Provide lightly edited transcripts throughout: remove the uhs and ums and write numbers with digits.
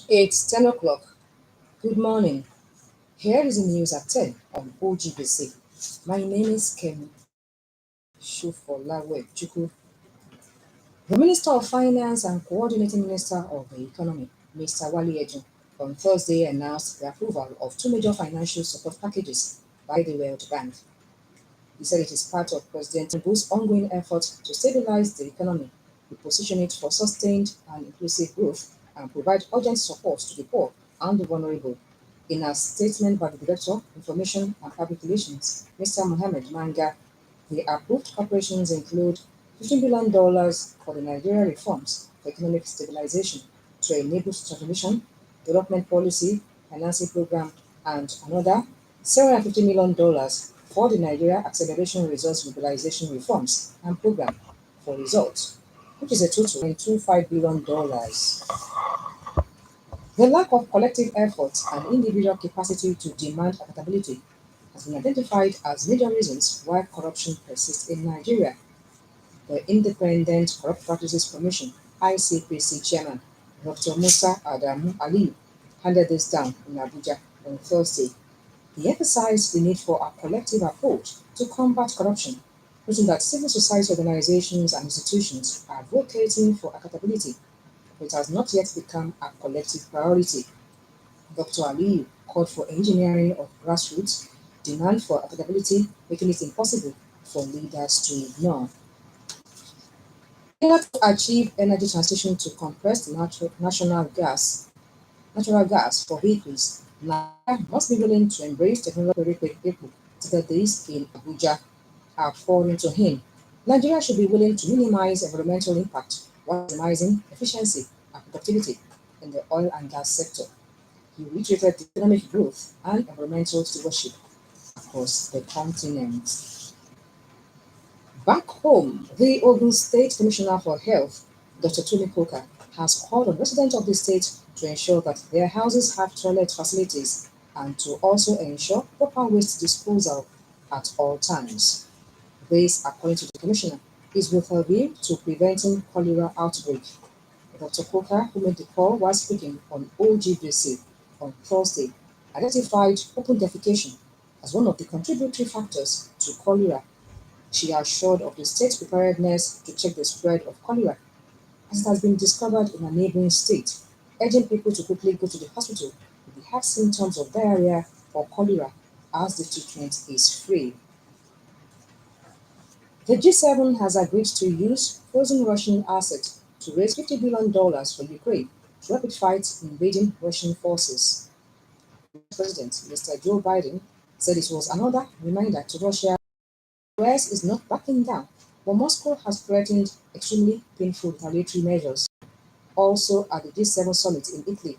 It's 10 o'clock. Good morning. Here is the news at 10 on OGBC. My name is Kemi Sofolawe Chukwu. The Minister of Finance and Coordinating Minister of the Economy, Mr. Wale Ejun, on Thursday announced the approval of two major financial support packages by the World Bank. He said it is part of President Tinubu's ongoing effort to stabilize the economy, reposition it for sustained and inclusive growth, and provide urgent support to the poor and the vulnerable. In a statement by the Director, Information and Public Relations, Mr. Mohammed Manga, the approved corporations include $15 billion for the Nigeria reforms for economic stabilization to enable transformation, development policy, financing program, and another $750 million for the Nigeria Acceleration Resource Mobilization Reforms and Program for results, which is a total of $25 billion. The lack of collective effort and individual capacity to demand accountability has been identified as major reasons why corruption persists in Nigeria. The Independent Corrupt Practices Commission (ICPC) chairman, Dr. Musa Adamu Aliyu, handed this down in Abuja on Thursday. He emphasized the need for a collective approach to combat corruption, noting that civil society organizations and institutions are advocating for accountability, but it has not yet become a collective priority. Dr. Aliyu called for engineering of grassroots demand for accountability, making it impossible for leaders to ignore. In order to achieve energy transition to compressed natural gas for vehicles, Nigeria must be willing to embrace technology people that days in Abuja. According to him, Nigeria should be willing to minimize environmental impact while maximizing efficiency and productivity in the oil and gas sector. He reiterated the economic growth and environmental stewardship across the continent. Back home, the Ogun State Commissioner for Health, Dr. Tony Coker, has called on residents of the state to ensure that their houses have toilet facilities and to also ensure proper waste disposal at all times. This, according to the Commissioner, is with a view to preventing cholera outbreak. Dr. Coker, who made the call while speaking on OGBC on Thursday, identified open defecation as one of the contributory factors to cholera. She assured of the state's preparedness to check the spread of cholera as it has been discovered in a neighboring state, urging people to quickly go to the hospital if they have symptoms of diarrhea or cholera, as the treatment is free. The G7 has agreed to use frozen Russian assets to raise $50 billion for Ukraine to help it fight invading Russian forces. President Mr. Joe Biden said it was another reminder to Russia the US is not backing down, but Moscow has threatened extremely painful retaliatory measures. Also at the G7 summit in Italy,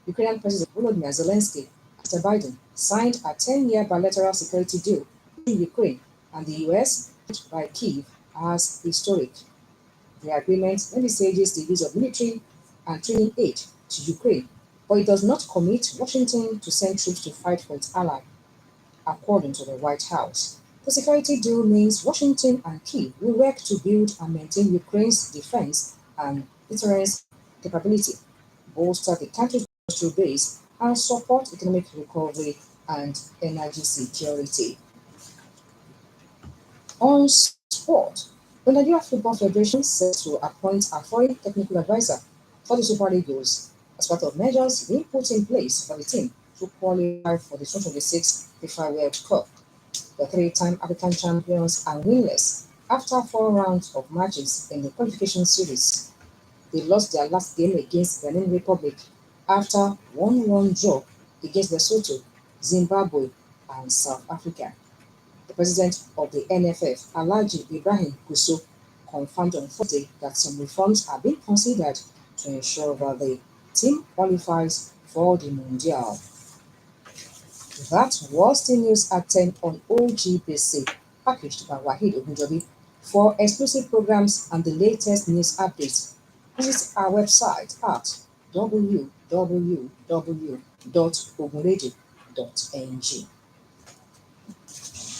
Ukrainian President Volodymyr Zelensky and Mr. Biden signed a 10-year bilateral security deal between Ukraine and the US by Kyiv as historic. The agreement envisages the use of military and training aid to Ukraine, but it does not commit Washington to send troops to fight for its ally, according to the White House. The security deal means Washington and Kyiv will work to build and maintain Ukraine's defense and deterrence capability, bolster the country's industrial base, and support economic recovery and energy security. On sport, the Nigeria Football Federation set to appoint a foreign technical advisor for the Super Eagles as part of measures being put in place for the team to qualify for the 2026 FIFA World Cup. The three-time African champions are winless after four rounds of matches in the qualification series. They lost their last game against Benin Republic after 1-1 draw against Lesotho, Zimbabwe, and South Africa. The president of the NFF, Alhaji Ibrahim Kuso, confirmed on Thursday that some reforms are being considered to ensure that the team qualifies for the Mundial. That was the news at 10 on OGBC, packaged by Wahid Ogunjobi. For exclusive programs and the latest news updates, visit our website at www.ogunradio.ng.